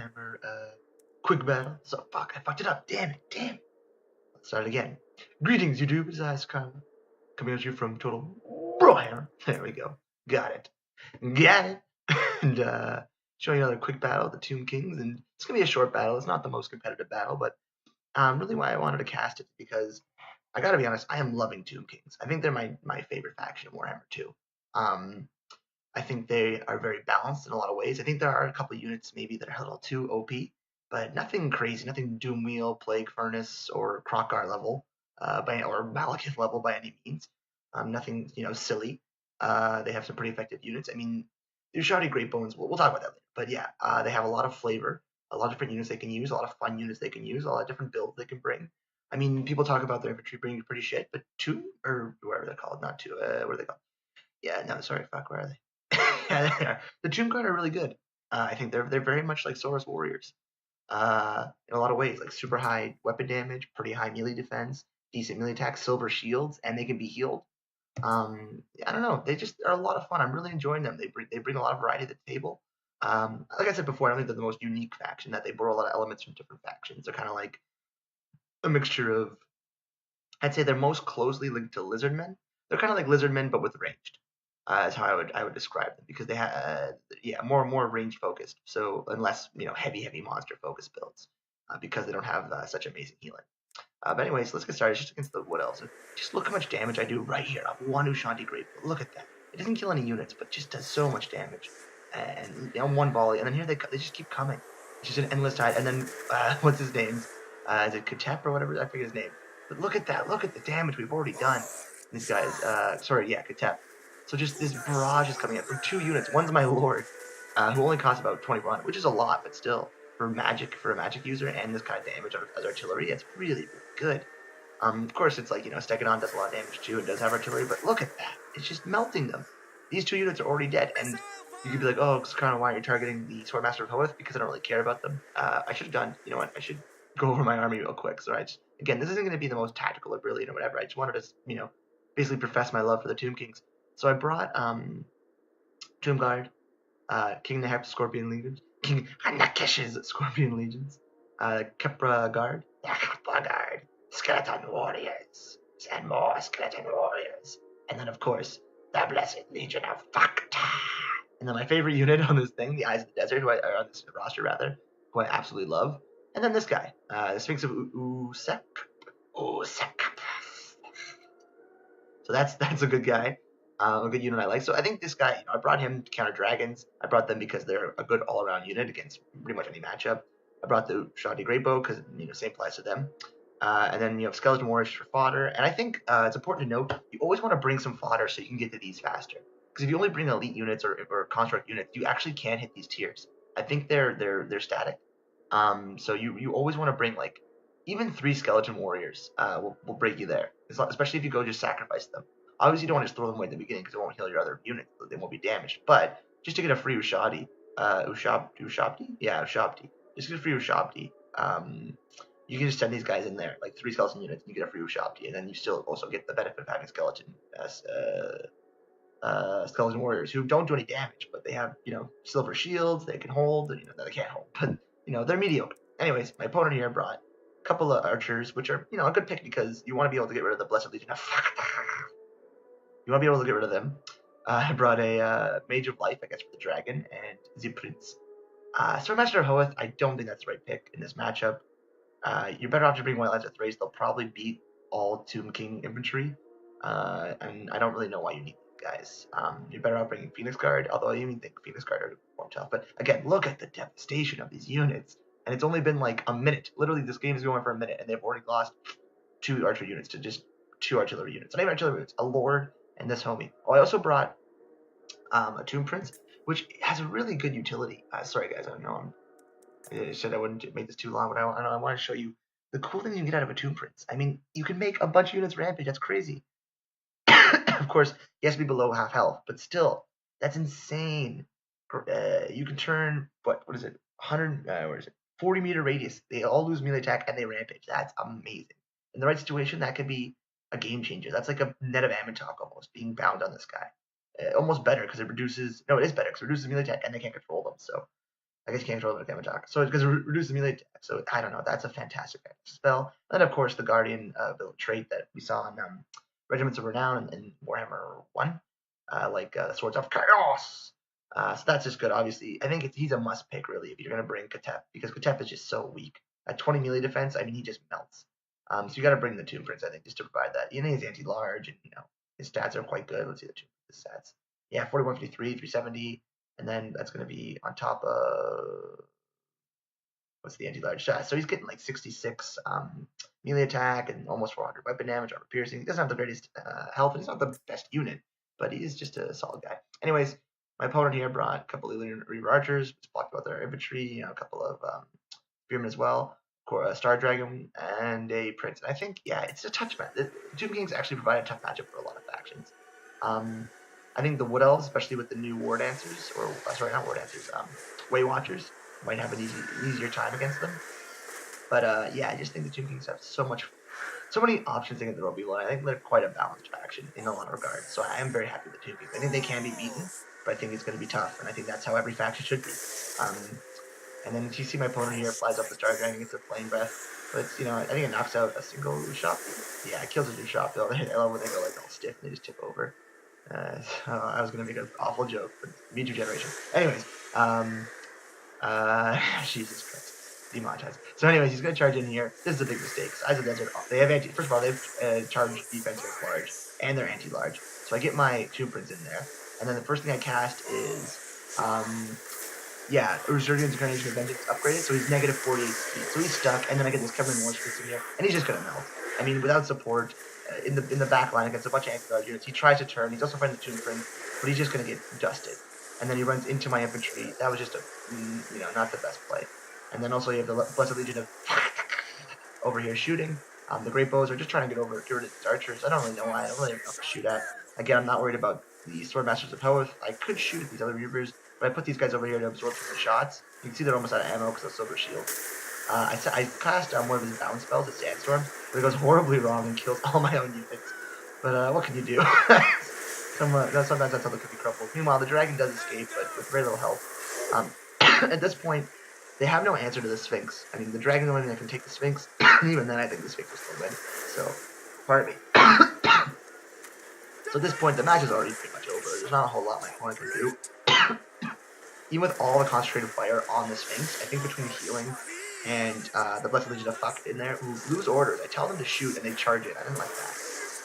Warhammer quick battle. So fuck, I fucked it up. Damn it, damn it. Let's start again. Greetings, YouTube. It's Sekarma, coming at you from Total Brohammer. There we go. Got it. Got it. And showing you another quick battle of the Tomb Kings, and it's gonna be a short battle. It's not the most competitive battle, but really why I wanted to cast it because I gotta be honest, I am loving Tomb Kings. I think they're my favorite faction in Warhammer 2. Um, I think they are very balanced in a lot of ways. I think there are a couple units maybe that are a little too OP, but nothing crazy, nothing Doomwheel, Plague Furnace, or Crockgar level, or Malekith level by any means. Nothing silly. They have some pretty effective units. I mean, the Ushabti Great Bones. We'll talk about that later. But yeah, they have a lot of flavor, a lot of different units they can use, a lot of fun units they can use, a lot of different builds they can bring. I mean, people talk about their infantry being pretty shit, but two or whatever they're called, not two. What are they called? Yeah, no, sorry, fuck, where are they? Yeah, they are. The Tomb Guard are really good. I think they're very much like Soros Warriors. In a lot of ways, like super high weapon damage, pretty high melee defense, decent melee attack, silver shields, and they can be healed. I don't know, they just are a lot of fun. I'm really enjoying them. They bring a lot of variety to the table. Like I said before, I don't think they're the most unique faction. That they borrow a lot of elements from different factions. They're kind of like a mixture of. I'd say they're most closely linked to lizardmen. They're kind of like lizardmen, but with ranged. Is how I would describe them because they have more and more range focused. So unless heavy monster focused builds, because they don't have such amazing healing. But anyways, let's get started. Just against the Wood Elves. Just look how much damage I do right here. I have one Ushabti Grateful. Look at that. It doesn't kill any units, but just does so much damage. And one volley, and then here they just keep coming. It's just an endless tide. And then what's his name? Is it Katep or whatever? I forget his name. But look at that. Look at the damage we've already done. These guys. Katep. So just this barrage is coming in from two units. One's my Lord, who only costs about 21, which is a lot, but still for a magic user and this kind of damage as artillery, it's really, really good. Of course, it's like Stegadon does a lot of damage too and does have artillery, but look at that! It's just melting them. These two units are already dead, and you could be like, oh, it's kind of why you're targeting the Swordmaster of Hoeth because I don't really care about them. I should have done. You know what? I should go over my army real quick. So again, this isn't going to be the most tactical or brilliant or whatever. I just wanted to basically profess my love for the Tomb Kings. So I brought Tomb Guard, King Nehep's Scorpion Legions, King Hanakesh's Scorpion Legions, Kepra Guard, Kepra Guard, Skeleton Warriors, and more Skeleton Warriors, and then of course the Blessed Legion of Fakta. And then my favorite unit on this thing, the Eyes of the Desert, on this roster rather, who I absolutely love, and then this guy, the Sphinx of Usek. So that's a good guy, a good unit I like. So I think this guy, I brought him to counter dragons. I brought them because they're a good all-around unit against pretty much any matchup. I brought the Ushabti Greatbow because same applies to them. And then you have Skeleton Warriors for fodder. And I think it's important to note you always want to bring some fodder so you can get to these faster. Because if you only bring elite units or construct units, you actually can't hit these tiers. I think they're static. So you always want to bring like even 3 Skeleton Warriors will break you there, especially if you go just sacrifice them. Obviously, you don't want to just throw them away at the beginning because it won't heal your other units, so they won't be damaged. But just to get a free Ushabti, Ushabti? Yeah, Ushabti. Just get a free Ushabti. You can just send these guys in there, like 3 skeleton units, and you get a free Ushabti, and then you still also get the benefit of having skeleton warriors who don't do any damage, but they have silver shields they can hold, and they can't hold, but they're mediocre. Anyways, my opponent here brought a couple of archers, which are a good pick because you want to be able to get rid of the Blessed Legion. You want to be able to get rid of them. I brought a Mage of Life, I guess, for the dragon, and the Prince. Swordmaster of Hoeth, I don't think that's the right pick in this matchup. You're better off to bring White Lance of Thrace. They'll probably beat all Tomb King infantry, and I don't really know why you need these guys. You're better off bringing Phoenix Guard, although I even think Phoenix Guard are more tough. But again, look at the devastation of these units, and it's only been like a minute. Literally, this game is going for a minute, and they've already lost 2 archer units to just 2 artillery units. Not even artillery units, a Lord and this homie. Oh, I also brought a Tomb Prince, which has a really good utility. Sorry guys, I know I said I wouldn't make this too long, but I want to show you the cool thing you can get out of a Tomb Prince. I mean, you can make a bunch of units rampage. That's crazy. Of course, he has to be below half health, but still, that's insane. You can turn what is it? 100? Where is it? 40-meter radius. They all lose melee attack and they rampage. That's amazing. In the right situation, that could be a game changer. That's like a net of Ammontok almost being bound on this guy. Almost better because it reduces. No, it is better because it reduces melee attack and they can't control them. So I guess you can't control the damage attack. So because it reduces melee attack. So I don't know. That's a fantastic spell. And of course the Guardian trait that we saw in Regiments of Renown and Warhammer 1, Swords of Chaos. So that's just good. Obviously, I think he's a must pick really if you're gonna bring Katep, because Katep is just so weak at 20 melee defense. I mean, he just melts. So you got to bring the Tomb Prince, I think, just to provide that. He's anti-large, and his stats are quite good. Let's see the Tomb Prince stats. Yeah, 41, 53, 370, and then that's going to be on top of what's the anti-large stat. So he's getting like 66 melee attack and almost 400 weapon damage, armor piercing. He doesn't have the greatest health, and he's not the best unit, but he is just a solid guy. Anyways, my opponent here brought a couple of Reaver Archers, blocked out their infantry, a couple of Spearmen as well, a Star Dragon, and a Prince. And I think, yeah, it's a tough match. The Tomb Kings actually provide a tough matchup for a lot of factions. I think the Wood Elves, especially with the new War Dancers, or sorry, not War Dancers, Way Watchers, might have an easier time against them. But yeah, I just think the Tomb Kings have so many options against the Roby One. I think they're quite a balanced faction in a lot of regards. So I am very happy with the Tomb Kings. I think they can be beaten, but I think it's going to be tough, and I think that's how every faction should be. And then you see my opponent here flies up the Star Dragon, gets a Flame Breath, but I think it knocks out a single shot. Yeah, it kills a new shot. I love when they go like all stiff and they just tip over. I was gonna make an awful joke, but Me Too generation. Anyways, Jesus Christ, demonetized. So anyways, he's gonna charge in here. This is a big mistake. Eyes of the Desert. They have first of all, they've charged defense against large, and they're anti-large. So I get my Tomb Prince in there, and then the first thing I cast is Resurgence Incarnation of Vengeance upgraded, so he's negative 48 speed. So he's stuck, and then I get this Kevin Morris in here, and he's just gonna melt. I mean, without support, in the back line against a bunch of anti-large units, he tries to turn. He's also fighting the Tomb Prince, but he's just gonna get dusted. And then he runs into my infantry. That was just not the best play. And then also you have the Blessed Legion of over here shooting. The Great Bows are just trying to get rid of these archers. I don't really know why. I don't really have enough to shoot at. Again, I'm not worried about the Swordmasters of Hoth. I could shoot at these other Reavers, but I put these guys over here to absorb some of the shots. You can see they're almost out of ammo because of Silver Shield. I cast one of his bound spells, a Sandstorm, but it goes horribly wrong and kills all my own units. But what can you do? Sometimes that's how the cookie crumbles. Meanwhile, the dragon does escape, but with very little health. At this point, they have no answer to the Sphinx. I mean, the dragon only that can take the Sphinx. Even then, I think the Sphinx is still win. So, pardon me. So at this point, the match is already pretty much over. There's not a whole lot my opponent can do. Even with all the concentrated fire on the Sphinx, I think between healing and the Blessed Legion of Fuck in there, who lose orders, I tell them to shoot and they charge it. I didn't like that.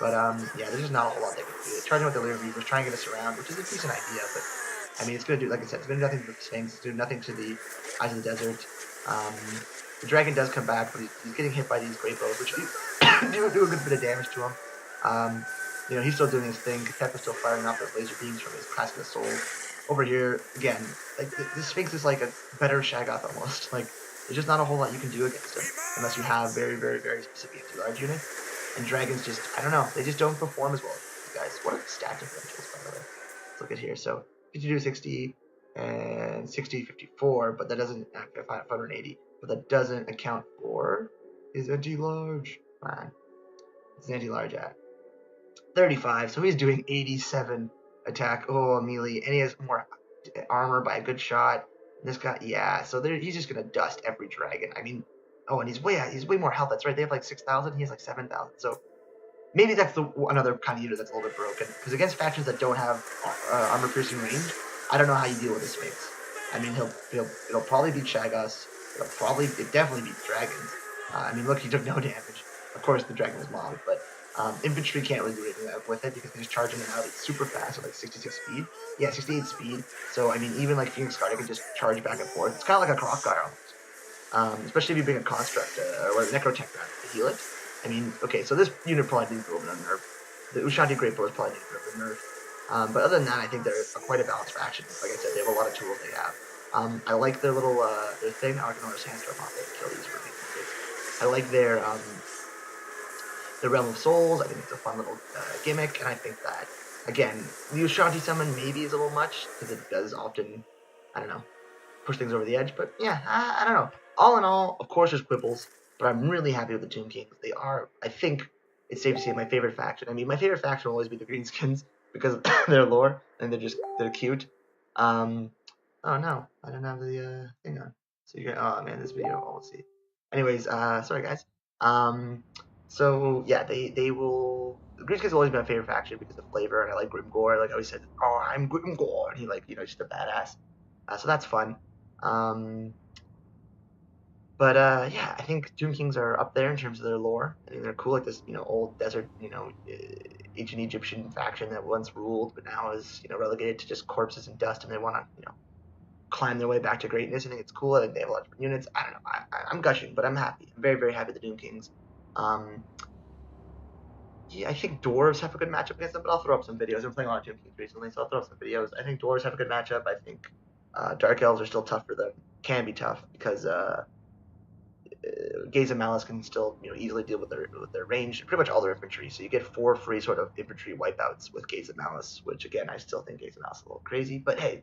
But yeah, there's just not a whole lot they can do. They're charging with the Lyric Reavers, trying to get us around, which is a decent idea, but I mean, it's going to do, like I said, it's going to do nothing to the Sphinx, it's going to do nothing to the Eyes of the Desert. The dragon does come back, but he's getting hit by these Great Bows, which do a good bit of damage to him. He's still doing his thing. Katep is still firing off those laser beams from his Classic of Soul. Over here, again, like the Sphinx is like a better Shaggoth almost. Like, there's just not a whole lot you can do against him unless you have very, very, very specific anti-large unit. And dragons just, I don't know, they just don't perform as well as you guys. What are the stat differentials, by the way? Let's look at here. So 52 60 and 60 54, but that doesn't 580, but that doesn't account for his anti-large. Man, it's an anti-large at 35, so he's doing 87 attack. Oh, melee, and he has more armor by a good shot. This guy, yeah, so he's just gonna dust every dragon. I mean, and he's way more health. That's right. They have like 6,000. He has like 7,000. So maybe that's another kind of unit that's a little bit broken. Because against factions that don't have armor piercing range, I don't know how you deal with the Sphinx. I mean, it'll probably beat Shaggoths. It definitely beats dragons. I mean, look, he took no damage. Of course, the dragon was mobbed, but infantry can't really do anything with it because they just charge in and out. It's super fast with like 66 speed. Yeah, 68 speed. So I mean, even like Phoenix Guard, can just charge back and forth. It's kind of like a Crossguard almost. Especially if you bring a construct or a necrotech to heal it. I mean, okay, so this unit probably needs a little bit of nerf. The Ushanti Great Bows probably need a bit of nerf. But other than that, I think they're quite a balanced faction. Like I said, they have a lot of tools they have. I like their little their thing. I can always Sandstorm off it and kill these for me. I like their Realm of Souls. I think it's a fun little gimmick, and I think that again, the Ushanti summon maybe is a little much because it does often, I don't know, push things over the edge. But yeah, I don't know. All in all, of course, there's quibbles, but I'm really happy with the Tomb Kings. They are, I think, it's safe to say, my favorite faction. I mean, my favorite faction will always be the Greenskins because of their lore and they're cute. Oh no, I didn't have the thing on. So you oh man, this video, oh, we'll see. Anyways, sorry guys. Um, so yeah, they will. Grease has always been my favorite faction because of flavor, and I like Grimgore. Like I always said, oh, I'm Grimgore, and he like just a badass. So that's fun. Um, but yeah, I think Tomb Kings are up there in terms of their lore. I think they're cool, like this old desert ancient Egyptian faction that once ruled, but now is relegated to just corpses and dust, and they want to climb their way back to greatness. I think it's cool. I think they have a lot of different units. I don't know. I'm gushing, but I'm happy. I'm very, very happy with the Doom Kings. Yeah, I think Dwarves have a good matchup against them, but I'll throw up some videos. I'm playing a lot of Doom Kings recently, so I'll throw up some videos. I think Dwarves have a good matchup. I think Dark Elves are still tough for them. Can be tough because Gaze of Malice can still easily deal with their range, pretty much all their infantry. So you get 4 free sort of infantry wipeouts with Gaze of Malice, which again I still think Gaze of Malice is a little crazy, but hey,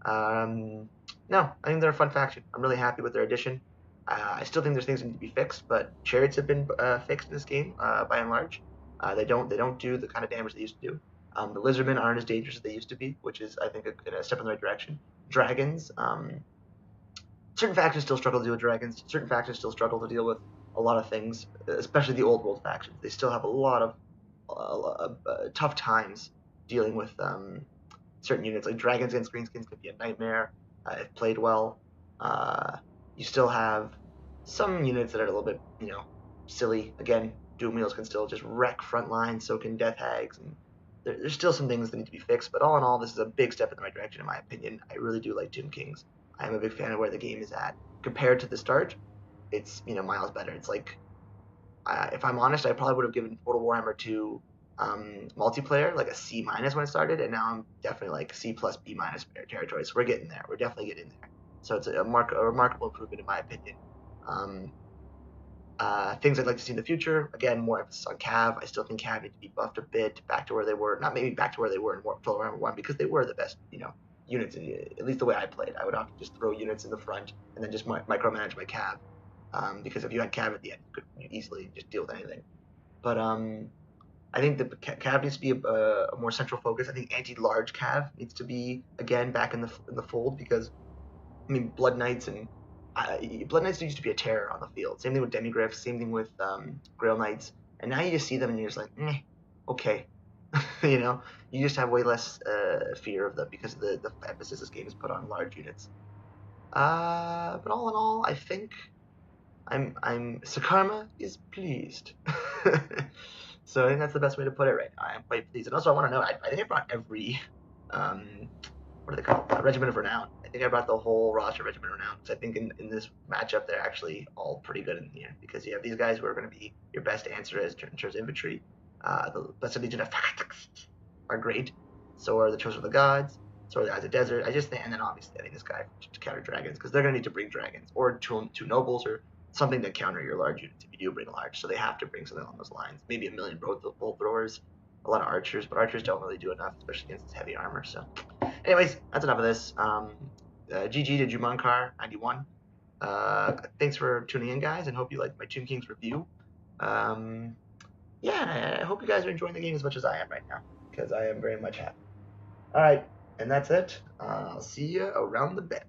no, I think they're a fun faction. I'm really happy with their addition. I still think there's things that need to be fixed, but chariots have been fixed in this game by and large. They don't do the kind of damage they used to do. The lizardmen aren't as dangerous as they used to be, which is I think a step in the right direction. Dragons, certain factions still struggle to deal with dragons. Certain factions still struggle to deal with a lot of things, especially the old world factions. They still have a lot of tough times dealing with certain units. Like dragons against greenskins could be a nightmare if played well. You still have some units that are a little bit, silly. Again, Doom Wheels can still just wreck front lines, so can Death Hags, and there's still some things that need to be fixed. But all in all, this is a big step in the right direction, in my opinion. I really do like Doom Kings. I'm a big fan of where the game is at. Compared to the start, it's miles better. It's like, if I'm honest, I probably would have given Total Warhammer 2 multiplayer like a C minus when it started, and now I'm definitely like C plus B minus territory. So we're getting there. We're definitely getting there. So it's a remarkable improvement in my opinion. Things I'd like to see in the future. Again, more emphasis on Cav. I still think Cav need to be buffed a bit back to where they were. Not maybe back to where they were in Total Warhammer 1 because they were the best, units. At least the way I played, I would often just throw units in the front and then just micromanage my Cav. Because if you had Cav at the end, you could easily just deal with anything. But I think the Cav needs to be a more central focus. I think anti-large Cav needs to be again back in the fold because Blood Knights and Blood Knights used to be a terror on the field. Same thing with Demigryphs. Same thing with Grail Knights. And now you just see them and you're just like, okay. You just have way less fear of them because of the emphasis this game has put on large units. But all in all, I think I'm Sekarma is pleased. So I think that's the best way to put it right now. I am quite pleased. And also I want to know, I think I brought every what are they called? Regiment of Renown. I think I brought the whole roster of Regiment of Renown because I think in this matchup they're actually all pretty good in here because you have these guys who are going to be your best answers in terms of infantry. The Blessed Legion of are great. So are the Chosen of the Gods. So are the Eyes of Desert. I just think, and then obviously I think this guy to counter dragons because they're going to need to bring dragons or two nobles or something to counter your large units if you do bring a large. So they have to bring something along those lines. Maybe a million bolt throwers, a lot of archers, but archers don't really do enough, especially against heavy armor. So, anyways, that's enough of this. GG to Jumankar 91. Thanks for tuning in, guys, and hope you liked my Tomb Kings review. Yeah, I hope you guys are enjoying the game as much as I am right now because I am very much happy. All right, and that's it. I'll see you around the bend.